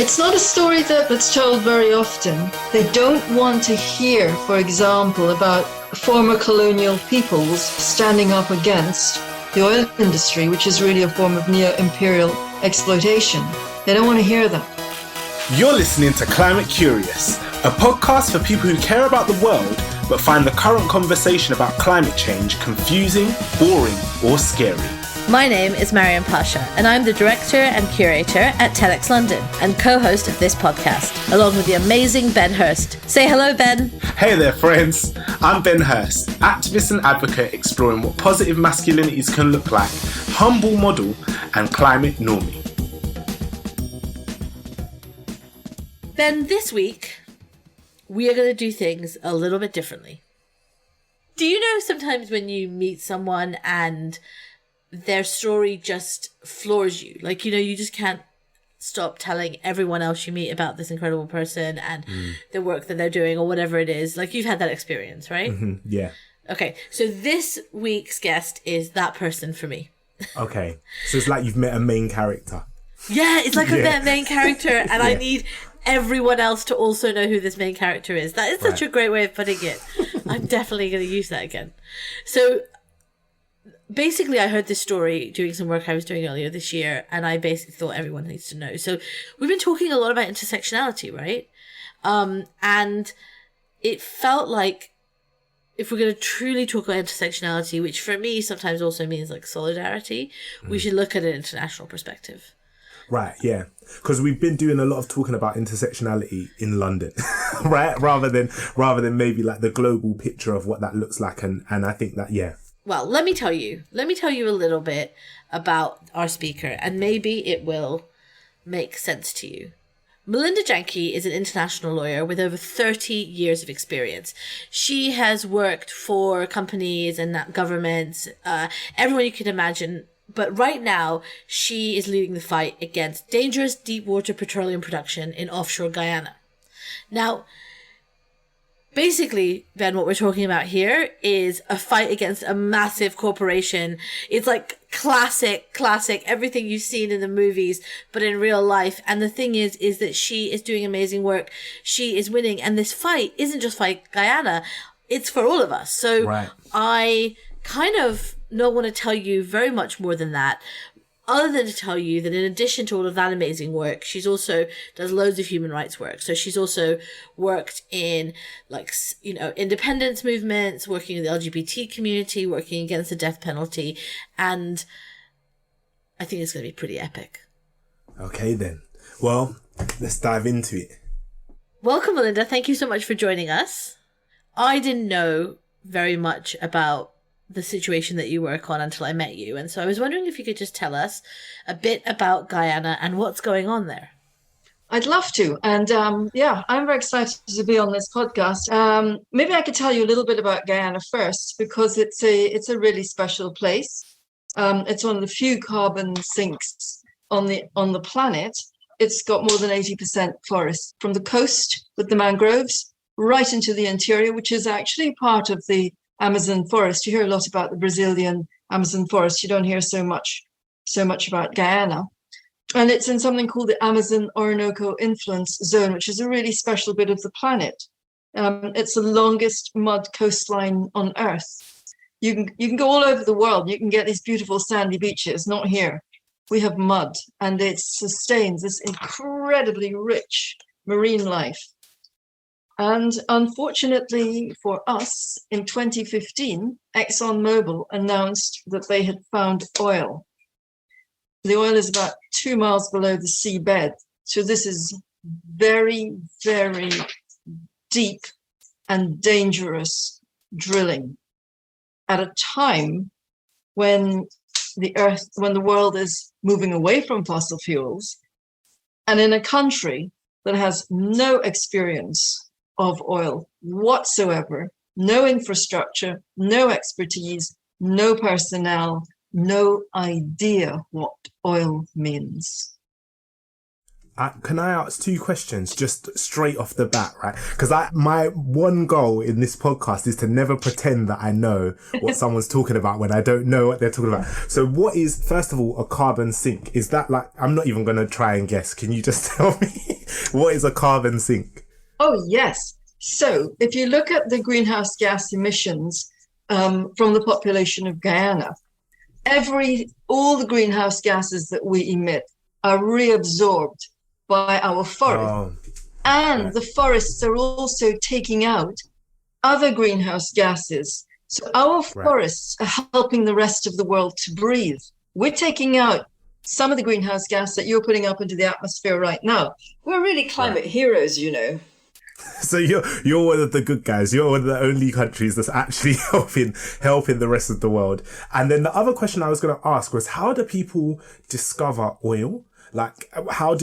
It's not a story that's told very often. They don't want to hear, for example, about former colonial peoples standing up against the oil industry, which is really a form of neo-imperial exploitation. They don't want to hear that. You're listening to Climate Curious, a podcast for people who care about the world but find the current conversation about climate change confusing, boring, or scary. My name is Maryam Pasha, and I'm the director and curator at TEDx London and co-host of this podcast, along with the amazing Ben Hurst. Say hello, Ben. Hey there, friends. I'm Ben Hurst, activist and advocate exploring what positive masculinities can look like, humble model, and climate normie. Ben, this week, we are going to do things a little bit differently. Do you know sometimes when you meet someone and their story just floors you? Like, you know, you just can't stop telling everyone else you meet about this incredible person and the work that they're doing or whatever it is. Like, you've had that experience, right? Mm-hmm. Yeah. Okay, so this week's guest is that person for me. Okay, so it's like you've met a main character. Yeah, it's like a main character, and Yeah. I need everyone else to also know who this main character is. That is such a great way of putting it. I'm definitely going to use that again. So basically, I heard this story doing some work I was doing earlier this year, and I basically thought everyone needs to know. So we've been talking a lot about intersectionality, right? And it felt like if we're going to truly talk about intersectionality, which for me sometimes also means like solidarity, we should look at an international perspective. Right, yeah. Because we've been doing a lot of talking about intersectionality in London, right? Rather than maybe like the global picture of what that looks like. And I think that, yeah. Well, let me tell you a little bit about our speaker, and maybe it will make sense to you. Melinda Janki is an international lawyer with over 30 years of experience. She has worked for companies and governments, everyone you can imagine. But right now, she is leading the fight against dangerous deep water petroleum production in offshore Guyana. Now, basically, Ben, what we're talking about here is a fight against a massive corporation. It's like classic, everything you've seen in the movies, but in real life. And the thing is that she is doing amazing work. She is winning. And this fight isn't just for Guyana. It's for all of us. So right. I kind of don't want to tell you very much more than that, other than to tell you that in addition to all of that amazing work, she's also does loads of human rights work. So she's also worked in, like, you know, independence movements, working in the LGBT community, working against the death penalty. And I think it's going to be pretty epic. Okay, then. Well, let's dive into it. Welcome, Melinda. Thank you so much for joining us. I didn't know very much about the situation that you work on until I met you. And so I was wondering if you could just tell us a bit about Guyana and what's going on there. I'd love to. And I'm very excited to be on this podcast. Maybe I could tell you a little bit about Guyana first, because it's a really special place. It's one of the few carbon sinks on the planet. It's got more than 80% forest from the coast with the mangroves right into the interior, which is actually part of the Amazon forest. You hear a lot about the Brazilian Amazon forest. You don't hear so much about Guyana. And it's in something called the Amazon Orinoco Influence Zone, which is a really special bit of the planet. It's the longest mud coastline on Earth. You can go all over the world. You can get these beautiful sandy beaches. Not here. We have mud, and it sustains this incredibly rich marine life. And unfortunately for us, in 2015, ExxonMobil announced that they had found oil. The oil is about 2 miles below the seabed. So this is very, very deep and dangerous drilling at a time when the world is moving away from fossil fuels, and in a country that has no experience of oil whatsoever, no infrastructure, no expertise, no personnel, no idea what oil means. Can I ask two questions just straight off the bat, right? Because my one goal in this podcast is to never pretend that I know what someone's talking about when I don't know what they're talking about. So what is, first of all, a carbon sink? Is that like, I'm not even going to try and guess. Can you just tell me what is a carbon sink? Oh, yes. So if you look at the greenhouse gas emissions from the population of Guyana, all the greenhouse gases that we emit are reabsorbed by our forests. And the forests are also taking out other greenhouse gases. So our forests are helping the rest of the world to breathe. We're taking out some of the greenhouse gas that you're putting up into the atmosphere right now. We're really climate heroes, you know. So you're one of the good guys. You're one of the only countries that's actually helping the rest of the world. And then the other question I was going to ask was, how do people discover oil? Like, how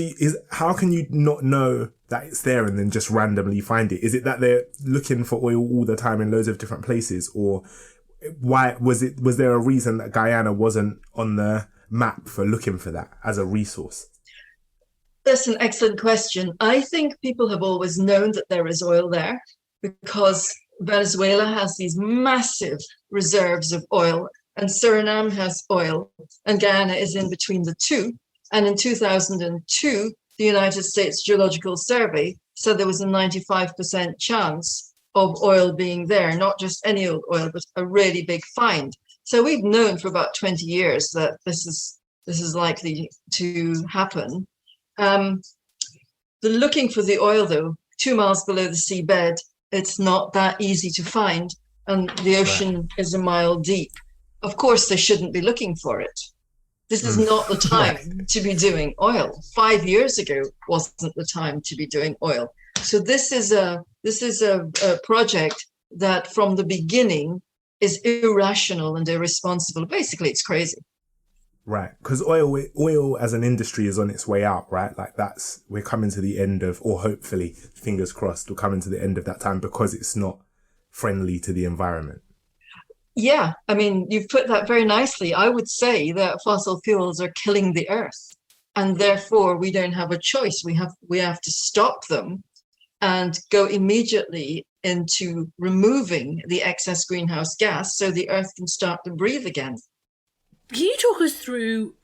can you not know that it's there and then just randomly find it? Is it that they're looking for oil all the time in loads of different places, or why was there a reason that Guyana wasn't on the map for looking for that as a resource? That's an excellent question. I think people have always known that there is oil there because Venezuela has these massive reserves of oil and Suriname has oil and Guyana is in between the two. And in 2002, the United States Geological Survey said there was a 95% chance of oil being there, not just any old oil, but a really big find. So we've known for about 20 years that this is likely to happen. The looking for the oil, though, 2 miles below the seabed, it's not that easy to find, and the ocean is a mile deep. Of course, they shouldn't be looking for it. This is not the time to be doing oil. 5 years ago wasn't the time to be doing oil. So this is a project that from the beginning is irrational and irresponsible. Basically, it's crazy. Right, because oil as an industry is on its way out, right? Like we're coming to the end of, or hopefully, fingers crossed, we're coming to the end of that time because it's not friendly to the environment. Yeah, I mean, you've put that very nicely. I would say that fossil fuels are killing the earth, and therefore we don't have a choice. We have to stop them and go immediately into removing the excess greenhouse gas so the earth can start to breathe again. Can you talk us through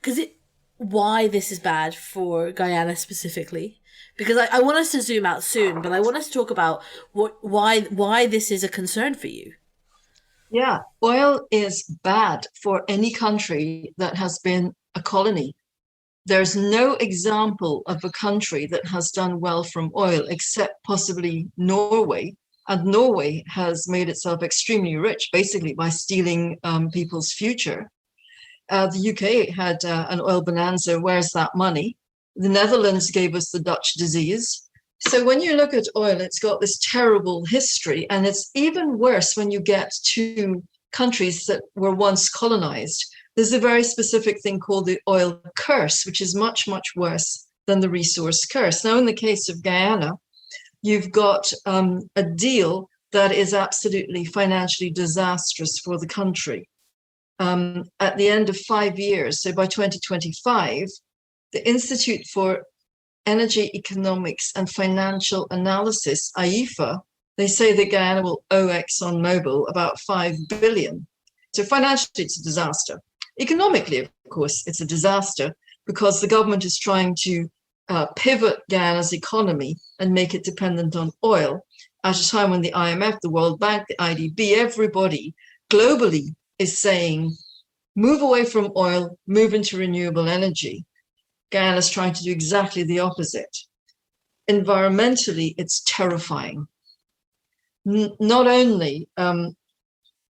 why this is bad for Guyana specifically? Because I want us to zoom out soon, but I want us to talk about why this is a concern for you. Yeah, oil is bad for any country that has been a colony. There's no example of a country that has done well from oil except possibly Norway. And Norway has made itself extremely rich, basically by stealing people's future. The UK had an oil bonanza. Where's that money? The Netherlands gave us the Dutch disease. So when you look at oil, it's got this terrible history, and it's even worse when you get to countries that were once colonized. There's a very specific thing called the oil curse, which is much, much worse than the resource curse. Now, in the case of Guyana, you've got a deal that is absolutely financially disastrous for the country. At the end of 5 years, so by 2025, the Institute for Energy Economics and Financial Analysis, IEFA, they say that Guyana will owe ExxonMobil about $5 billion. So financially, it's a disaster. Economically, of course, it's a disaster because the government is trying to pivot Guyana's economy and make it dependent on oil at a time when the IMF, the World Bank, the IDB, everybody globally is saying, move away from oil, move into renewable energy. Guyana is trying to do exactly the opposite. Environmentally, it's terrifying. Not only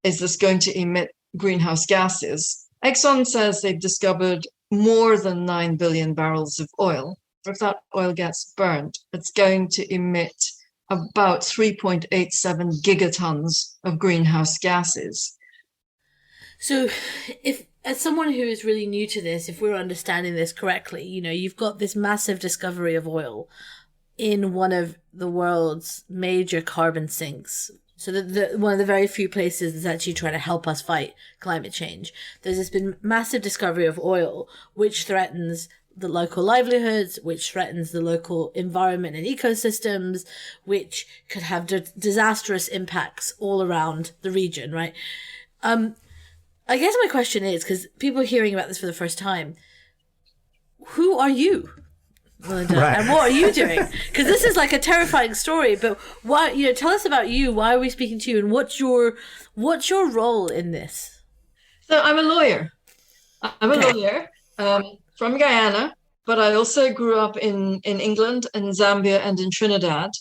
is this going to emit greenhouse gases, Exxon says they've discovered more than 9 billion barrels of oil. If that oil gets burnt, it's going to emit about 3.87 gigatons of greenhouse gases. So if, as someone who is really new to this, if we're understanding this correctly, you've got this massive discovery of oil in one of the world's major carbon sinks. So one of the very few places that's actually trying to help us fight climate change. There's this been massive discovery of oil, which threatens the local livelihoods, which threatens the local environment and ecosystems, which could have disastrous impacts all around the region, right? I guess my question is, because people are hearing about this for the first time, who are you, Melinda, right, and what are you doing? Because this is like a terrifying story, but why? Tell us about you. Why are we speaking to you, and what's your role in this? So I'm a lawyer. I'm a lawyer from Guyana, but I also grew up in England, in Zambia, and in Trinidad.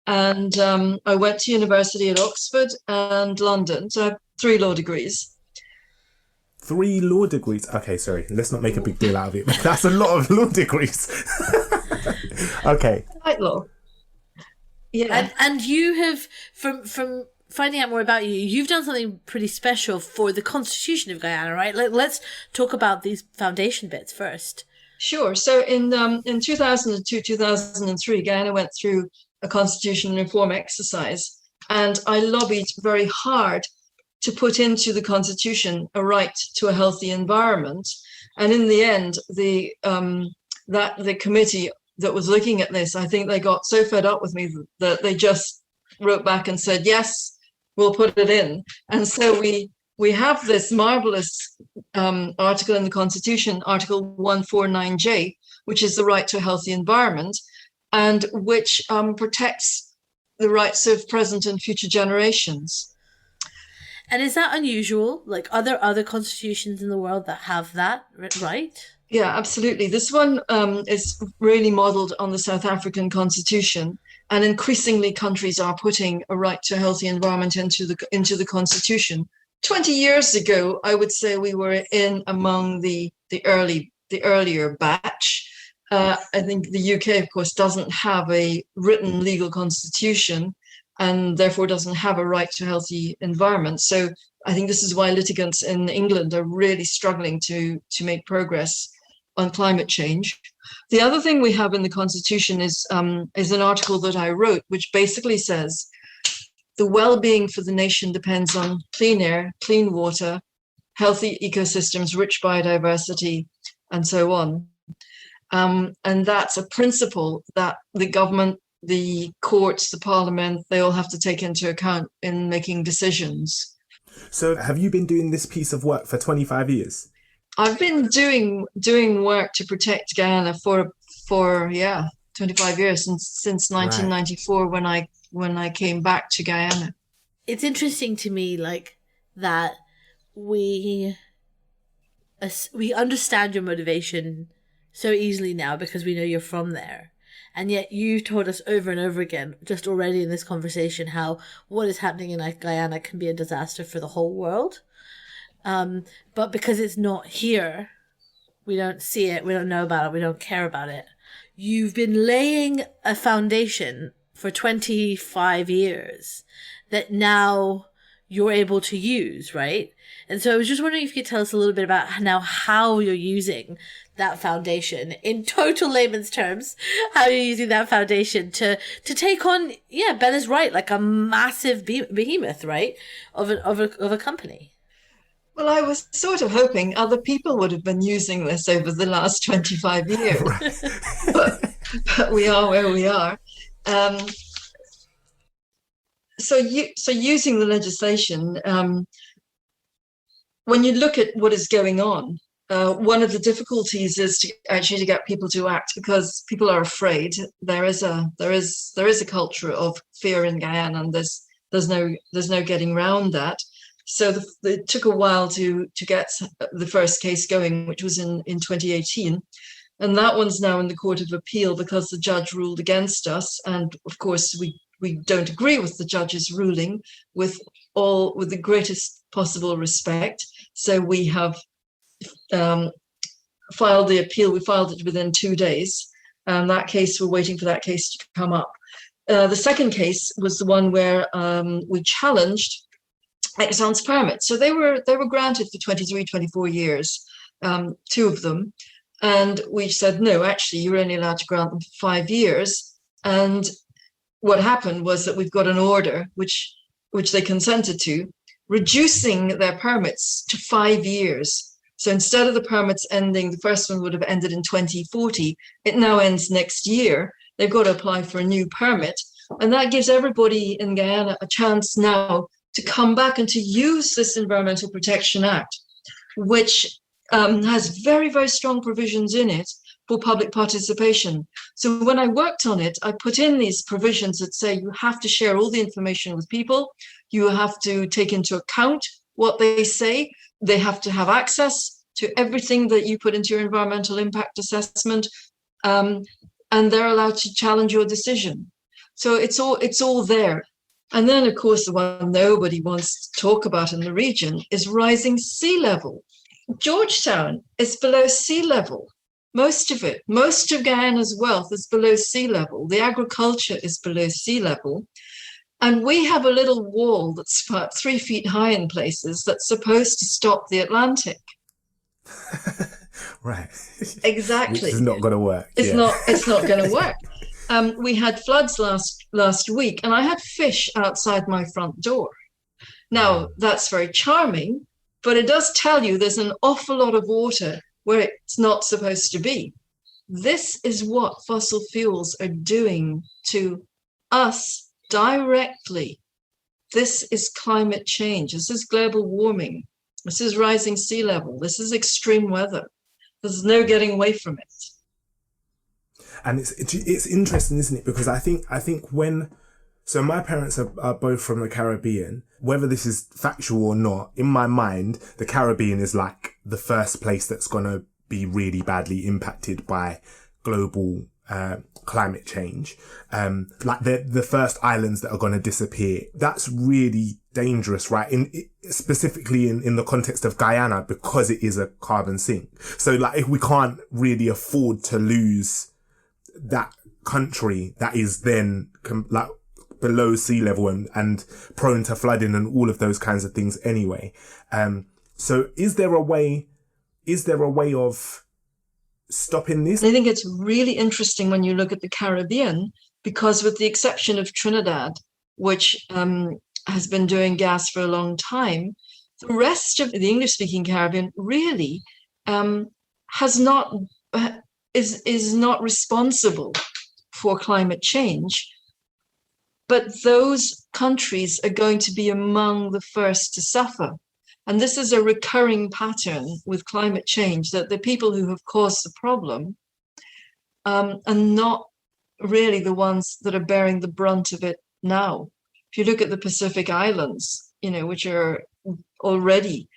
And I went to university at Oxford and London. So I have 3 law degrees. 3 law degrees? Okay, sorry. Let's not make a big deal out of it. That's a lot of law degrees. Okay. Right law. Yeah. And you have, from finding out more about you, you've done something pretty special for the Constitution of Guyana, right? Let's talk about these foundation bits first. Sure. So in 2002, 2003, Guyana went through a constitution reform exercise, and I lobbied very hard to put into the Constitution a right to a healthy environment. And in the end, the committee that was looking at this, I think they got so fed up with me that they just wrote back and said, yes, we'll put it in. And so we have this marvelous article in the Constitution, Article 149J, which is the right to a healthy environment, and which protects the rights of present and future generations. And is that unusual? Like, are there other constitutions in the world that have that right? Yeah, absolutely. This one is really modeled on the South African Constitution, and increasingly countries are putting a right to a healthy environment into the Constitution. 20 years ago, I would say we were in among the earlier batch. I think the UK, of course, doesn't have a written legal constitution, and therefore doesn't have a right to a healthy environment. So I think this is why litigants in England are really struggling to make progress on climate change. The other thing we have in the Constitution is an article that I wrote, which basically says the well-being for the nation depends on clean air, clean water, healthy ecosystems, rich biodiversity, and so on. And that's a principle that the government, the courts, the parliament, they all have to take into account in making decisions. So have you been doing this piece of work for 25 years? I've been doing work to protect Guyana for 25 years, since 1994, right, when I came back to Guyana. It's interesting to me, like, that we understand your motivation so easily now because we know you're from there. And yet you told us over and over again, just already in this conversation, how what is happening in Guyana can be a disaster for the whole world. But because it's not here, we don't see it, we don't know about it, we don't care about it. You've been laying a foundation for 25 years that now you're able to use, right? And so I was just wondering if you could tell us a little bit about now how you're using that foundation in total layman's terms, how you're using that foundation to take on, Ben is right, like a massive behemoth, right, of a company. Well, I was sort of hoping other people would have been using this over the last 25 years, but we are where we are. So using the legislation, when you look at what is going on, one of the difficulties is to get people to act, because people are afraid. There is a culture of fear in Guyana, and there's no getting around that. So it took a while to get the first case going, which was in 2018. And that one's now in the Court of Appeal because the judge ruled against us. And of course, we don't agree with the judge's ruling with the greatest possible respect. So we have filed the appeal. We filed it within 2 days. That case, we're waiting for that case to come up. The second case was the one where we challenged ex-ante permits. So they were granted for 23, 24 years, 2 of them. And we said, no, actually, you're only allowed to grant them for 5 years. And what happened was that we've got an order, which they consented to, reducing their permits to 5 years, So instead of the permits ending, the first one would have ended in 2040, it now ends next year. They've got to apply for a new permit. And that gives everybody in Guyana a chance now to come back and to use this Environmental Protection Act, which has very, very strong provisions in it for public participation. So when I worked on it, I put in these provisions that say you have to share all the information with people, you have to take into account what they say, they have to have access to everything that you put into your environmental impact assessment, and they're allowed to challenge your decision. So it's all there. And then, of course, the one nobody wants to talk about in the region is rising sea level. Georgetown is below sea level. Most of it, most of Guyana's wealth is below sea level. The agriculture is below sea level. And we have a little wall that's about 3 feet high in places that's supposed to stop the Atlantic. Right. Exactly. Which is not going to work. It's not going to work. We had floods last week, and I had fish outside my front door. Now, that's very charming, but it does tell you there's an awful lot of water where it's not supposed to be. This is what fossil fuels are doing to us directly. This is climate change. This is global warming. This is rising sea level. This is extreme weather. There's no getting away from it. And it's interesting, isn't it? Because I think so my parents are both from the Caribbean. Whether this is factual or not, in my mind, the Caribbean is like the first place that's going to be really badly impacted by global climate change. Like the first islands that are going to disappear. That's really dangerous, right? Specifically in the context of Guyana, because it is a carbon sink. So like if we can't really afford to lose that country that is then like below sea level and prone to flooding and all of those kinds of things anyway. So is there a way of stopping this? I think it's really interesting when you look at the Caribbean, because with the exception of Trinidad, which has been doing gas for a long time, the rest of the English-speaking Caribbean really is not responsible for climate change. But those countries are going to be among the first to suffer. And this is a recurring pattern with climate change, that the people who have caused the problem are not really the ones that are bearing the brunt of it now. If you look at the Pacific Islands, which are already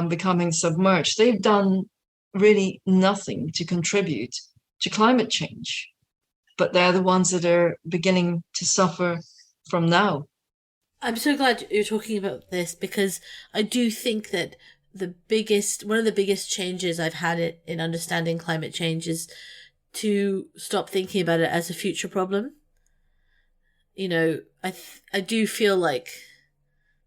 becoming submerged, they've done really nothing to contribute to climate change. But they're the ones that are beginning to suffer from now. I'm so glad you're talking about this, because I do think that one of the biggest changes I've had in understanding climate change is to stop thinking about it as a future problem. I do feel like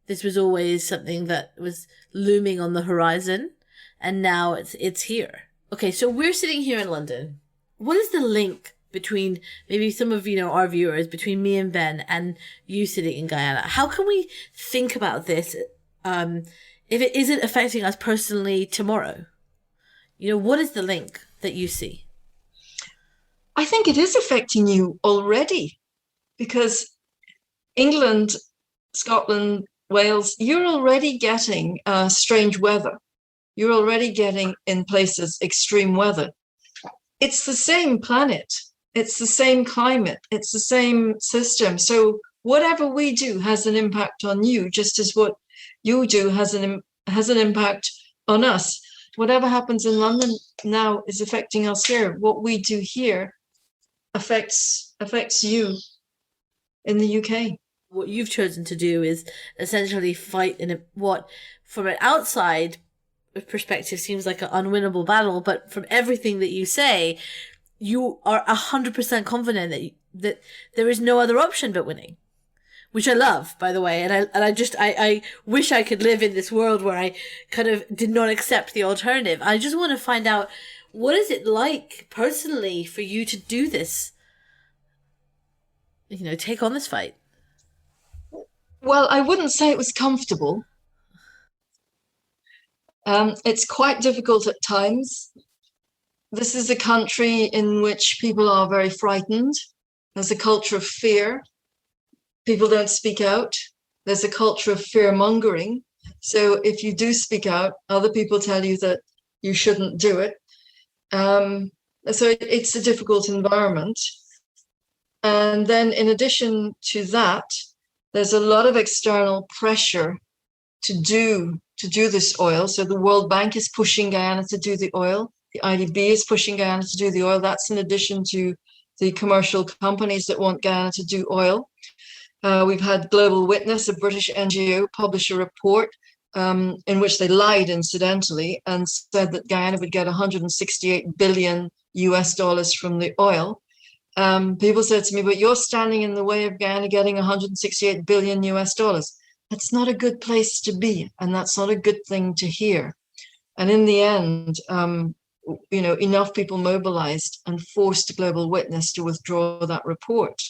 this was always something that was looming on the horizon, and now it's here. Okay, so we're sitting here in London. What is the link between maybe some of our viewers, between me and Ben and you sitting in Guyana? How can we think about this if it isn't affecting us personally tomorrow? What is the link that you see? I think it is affecting you already, because England, Scotland, Wales, you're already getting strange weather. You're already getting in places extreme weather. It's the same planet. It's the same climate. It's the same system. So whatever we do has an impact on you, just as what you do has an impact on us. Whatever happens in London now is affecting us here. What we do here affects you in the UK. What you've chosen to do is essentially fight in what, from an outside perspective, seems like an unwinnable battle, but from everything that you say, you are 100% confident that there is no other option but winning, which I love, by the way. And I wish I could live in this world where I kind of did not accept the alternative. I just want to find out, what is it like personally for you to do this? Take on this fight. Well, I wouldn't say it was comfortable. It's quite difficult at times. This is a country in which people are very frightened. There's a culture of fear. People don't speak out. There's a culture of fear mongering. So if you do speak out, other people tell you that you shouldn't do it. So it's a difficult environment. And then in addition to that, there's a lot of external pressure to do this oil. So the World Bank is pushing Guyana to do the oil. The IDB is pushing Guyana to do the oil. That's in addition to the commercial companies that want Guyana to do oil. We've had Global Witness, a British NGO, publish a report in which they lied, incidentally, and said that Guyana would get 168 billion US dollars from the oil. People said to me, but you're standing in the way of Guyana getting 168 billion US dollars. That's not a good place to be, and that's not a good thing to hear. And in the end, enough people mobilized and forced Global Witness to withdraw that report.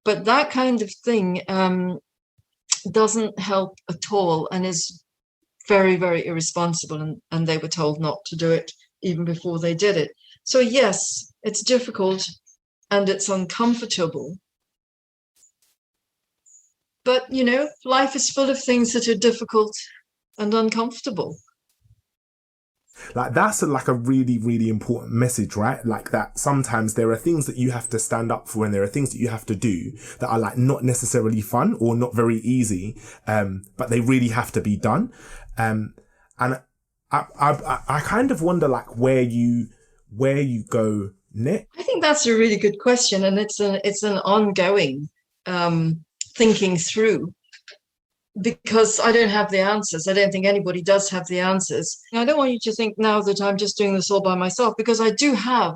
But that kind of thing doesn't help at all and is very, very irresponsible. And they were told not to do it even before they did it. So yes, it's difficult and it's uncomfortable. But, life is full of things that are difficult and uncomfortable. Like that's a really, really important message, right? Like that sometimes there are things that you have to stand up for and there are things that you have to do that are like not necessarily fun or not very easy, but they really have to be done. And I kind of wonder like where you go next. I think that's a really good question, and it's an ongoing thinking through. Because I don't have the answers. I don't think anybody does have the answers. I don't want you to think now that I'm just doing this all by myself, because I do have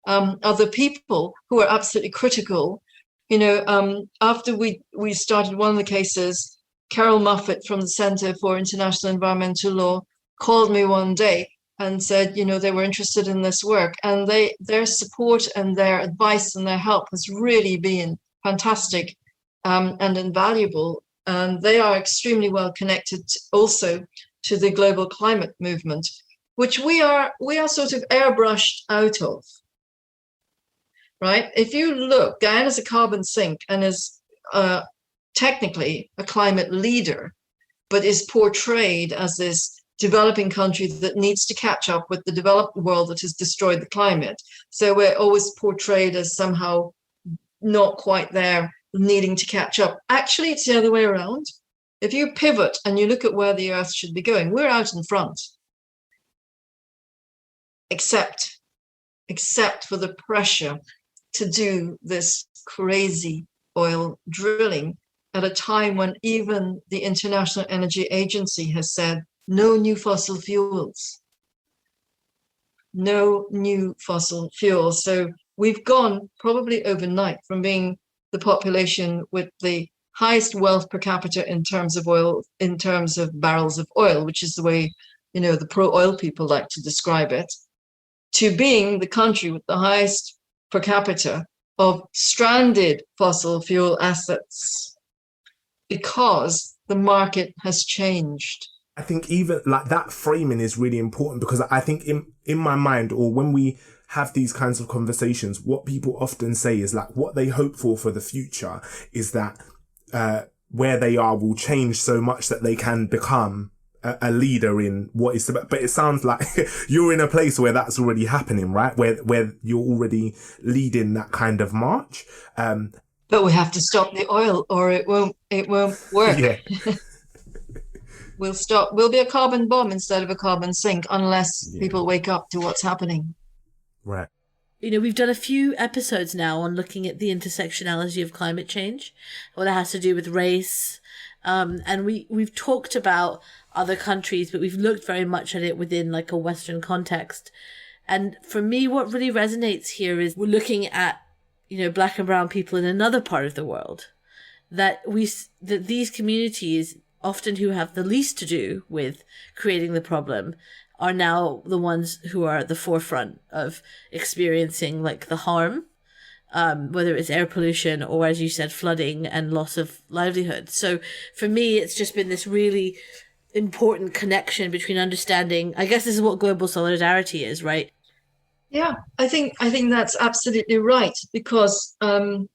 other people who are absolutely critical. After we started one of the cases, Carol Muffet from the Center for International Environmental Law called me one day and said, they were interested in this work, and their support and their advice and their help has really been fantastic and invaluable. And they are extremely well connected also to the global climate movement, which we are sort of airbrushed out of, right? If you look, Guyana is a carbon sink and is technically a climate leader, but is portrayed as this developing country that needs to catch up with the developed world that has destroyed the climate. So we're always portrayed as somehow not quite there, needing to catch up. Actually, it's the other way around. If you pivot and you look at where the Earth should be going, we're out in front. Except for the pressure to do this crazy oil drilling at a time when even the International Energy Agency has said no new fossil fuels. No new fossil fuels. So we've gone probably overnight from being the population with the highest wealth per capita in terms of oil, in terms of barrels of oil, which is the way, the pro-oil people like to describe it, to being the country with the highest per capita of stranded fossil fuel assets because the market has changed. I think even like that framing is really important, because I think in my mind, or when we have these kinds of conversations, what people often say is like what they hope for the future is that where they are will change so much that they can become a leader in what is, but it sounds like you're in a place where that's already happening, right? Where you're already leading that kind of march. But we have to stop the oil or it won't work. Yeah. We'll be a carbon bomb instead of a carbon sink unless people wake up to what's happening. Right. We've done a few episodes now on looking at the intersectionality of climate change, what it has to do with race. And we've talked about other countries, but we've looked very much at it within like a Western context. And for me, what really resonates here is we're looking at, Black and brown people in another part of the world, that these communities, often who have the least to do with creating the problem, are now the ones who are at the forefront of experiencing like the harm, whether it's air pollution or, as you said, flooding and loss of livelihood. So for me, it's just been this really important connection between understanding. I guess this is what global solidarity is, right? Yeah, I think that's absolutely right, because in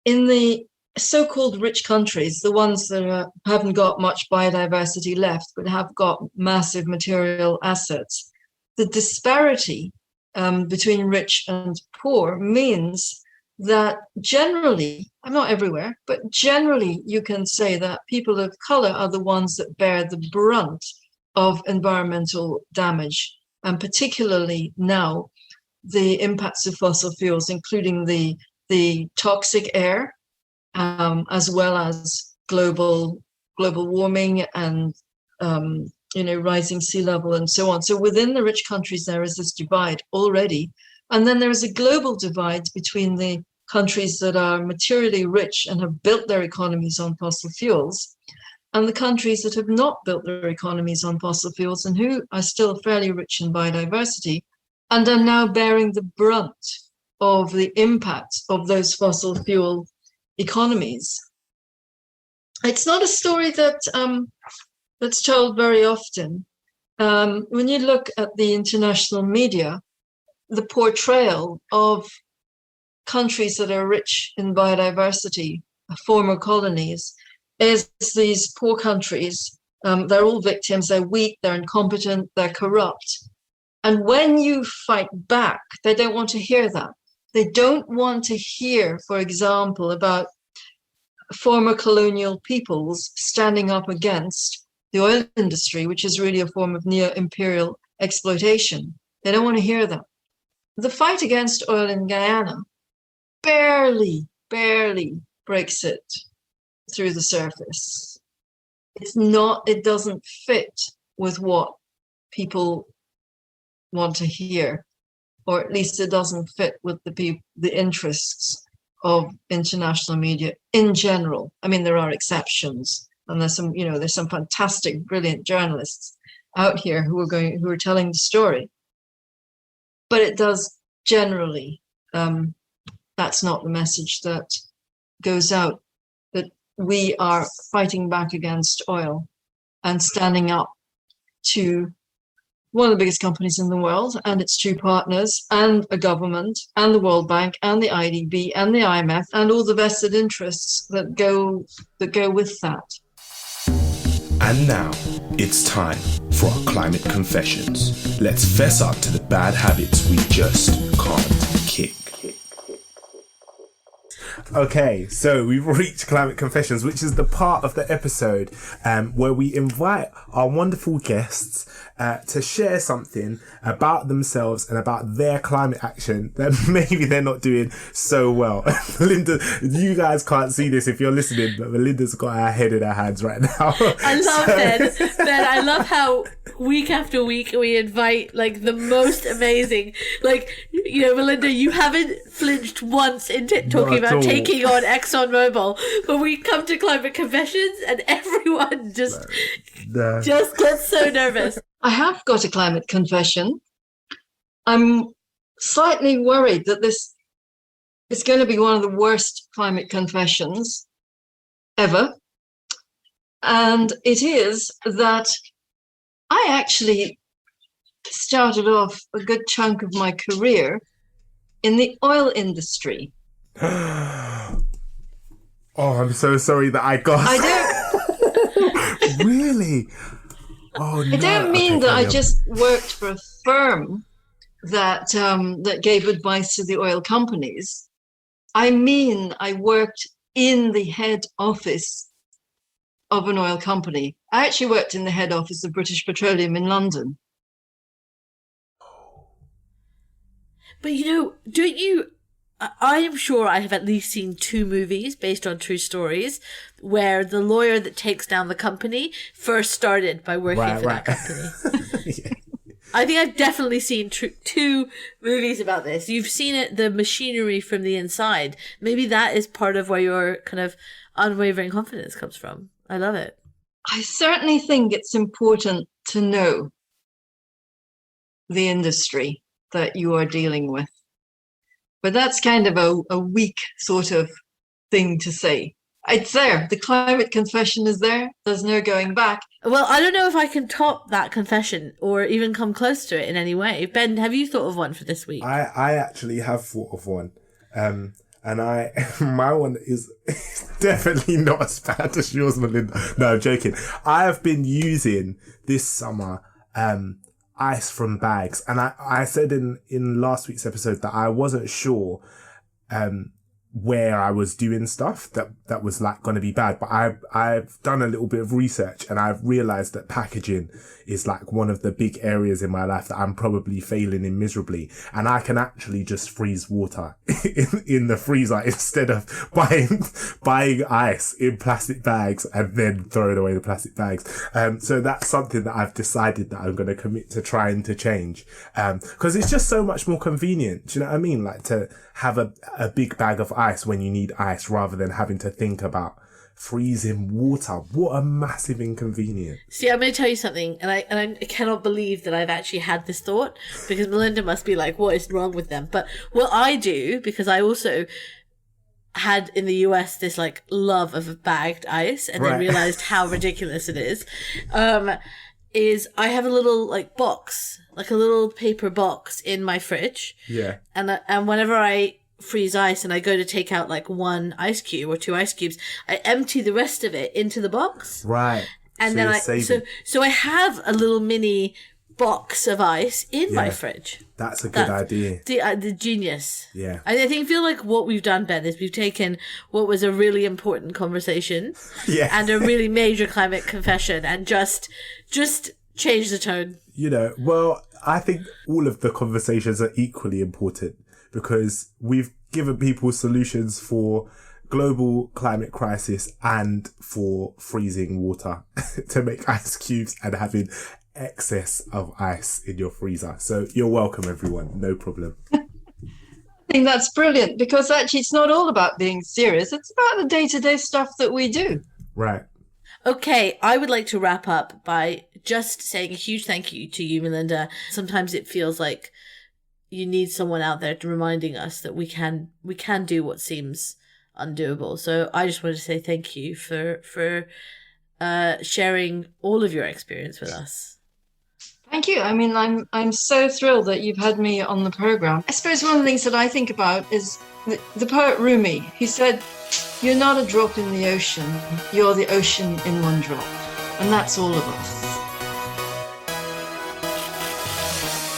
the so-called rich countries, the ones that haven't got much biodiversity left but have got massive material assets, the disparity between rich and poor means that generally, not everywhere, but generally you can say that people of color are the ones that bear the brunt of environmental damage, and particularly now the impacts of fossil fuels, including the toxic air, as well as global warming and rising sea level and so on. So within the rich countries, there is this divide already. And then there is a global divide between the countries that are materially rich and have built their economies on fossil fuels, and the countries that have not built their economies on fossil fuels and who are still fairly rich in biodiversity and are now bearing the brunt of the impact of those fossil fuel economies. It's not a story that's told very often. When you look at the international media, the portrayal of countries that are rich in biodiversity, former colonies, is these poor countries. They're all victims, they're weak, they're incompetent, they're corrupt. And when you fight back, they don't want to hear that. They don't want to hear, for example, about former colonial peoples standing up against the oil industry, which is really a form of neo-imperial exploitation. They don't want to hear that. The fight against oil in Guyana barely breaks it through the surface. It doesn't fit with what people want to hear, or at least it doesn't fit with the interests of international media in general. I mean, there are exceptions, and there's some fantastic, brilliant journalists out here who are telling the story. But it does generally, that's not the message that goes out, that we are fighting back against oil and standing up to one of the biggest companies in the world and its two partners and a government and the World Bank and the IDB and the IMF and all the vested interests that go with that. And now it's time for our climate confessions. Let's fess up to the bad habits we just can't kick. Okay, so we've reached Climate Confessions, which is the part of the episode where we invite our wonderful guests to share something about themselves and about their climate action that maybe they're not doing so well. Melinda, you guys can't see this if you're listening, but Melinda's got her head in her hands right now. I love it. Ben, I love how week after week we invite like the most amazing, Melinda, you haven't flinched once in talking about taking on ExxonMobil, but we come to Climate Confessions and everyone just gets so nervous. I have got a climate confession. I'm slightly worried that this is going to be one of the worst climate confessions ever. And it is that I actually started off a good chunk of my career in the oil industry. Oh, I'm so sorry that I got. I don't. Really? Oh, no. I don't mean that I just worked for a firm that gave advice to the oil companies. I mean, I worked in the head office of an oil company. I actually worked in the head office of British Petroleum in London. But don't you... I am sure I have at least seen 2 movies based on true stories where the lawyer that takes down the company first started by working for that company. Yeah. I think I've definitely seen 2 movies about this. You've seen it, the machinery from the inside. Maybe that is part of where your kind of unwavering confidence comes from. I love it. I certainly think it's important to know the industry that you are dealing with. But that's kind of a weak sort of thing to say. It's there. The climate confession is there. There's no going back. Well, I don't know if I can top that confession or even come close to it in any way. Ben, have you thought of one for this week? I actually have thought of one. And my one is definitely not as bad as yours, Melinda. No, I'm joking. I have been using this summer, ice from bags. And I said in last week's episode that I wasn't sure, where I was doing stuff that was like going to be bad. But I've done a little bit of research and I've realized that packaging is like one of the big areas in my life that I'm probably failing in miserably. And I can actually just freeze water in the freezer instead of buying ice in plastic bags and then throwing away the plastic bags. So that's something that I've decided that I'm going to commit to trying to change. Cause it's just so much more convenient. Do you know what I mean? Like to have a big bag of ice when you need ice rather than having to think about freezing water. What a massive inconvenience. See, I'm going to tell you something, and I cannot believe that I've actually had this thought, because Melinda must be like, what is wrong with them? But what I do, because I also had in the US this like love of bagged ice and then realized how ridiculous it is I have a little like box, like a little paper box in my fridge. Yeah. And whenever I freeze ice and I go to take out like one ice cube or two ice cubes, I empty the rest of it into the box. Right. And then so I have a little mini box of ice in my fridge. That's a good idea. The genius. Yeah. I feel like what we've done, Ben, is we've taken what was a really important conversation and a really major climate confession and just changed the tone. You know, well, I think all of the conversations are equally important because we've given people solutions for global climate crisis and for freezing water to make ice cubes and having excess of ice in your freezer. So you're welcome, everyone. No problem. I think that's brilliant because actually it's not all about being serious. It's about the day-to-day stuff that we do. Right. Okay, I would like to wrap up by just saying a huge thank you to you, Melinda. Sometimes it feels like you need someone out there reminding us that we can do what seems undoable. So I just want to say thank you for sharing all of your experience with us. Thank you. I mean, I'm so thrilled that you've had me on the program. I suppose one of the things that I think about is the poet Rumi. He said, "You're not a drop in the ocean, you're the ocean in one drop." And that's all of us.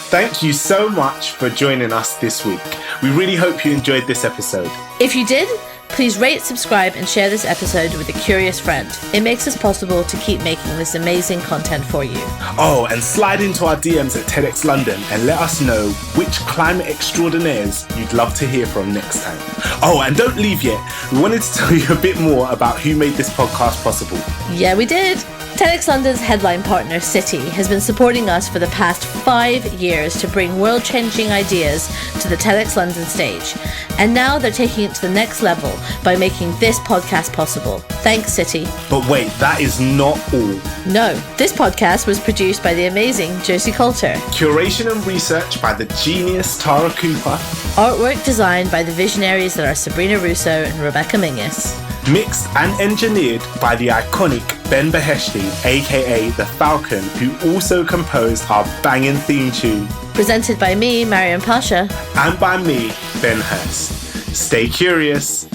Thank you so much for joining us this week. We really hope you enjoyed this episode. If you did, please rate, subscribe, and share this episode with a curious friend. It makes it possible to keep making this amazing content for you. Oh, and slide into our DMs at TEDx London and let us know which climate extraordinaires you'd love to hear from next time. Oh, and don't leave yet. We wanted to tell you a bit more about who made this podcast possible. Yeah, we did. TEDx London's headline partner, City, has been supporting us for the past 5 years to bring world-changing ideas to the TEDx London stage. And now they're taking it to the next level by making this podcast possible. Thanks, City. But wait, that is not all. No, this podcast was produced by the amazing Josie Coulter. Curation and research by the genius Tara Cooper. Artwork designed by the visionaries that are Sabrina Russo and Rebecca Mingus. Mixed and engineered by the iconic Ben Beheshti, aka The Falcon, who also composed our banging theme tune. Presented by me, Maryam Pasha. And by me, Ben Hurst. Stay curious.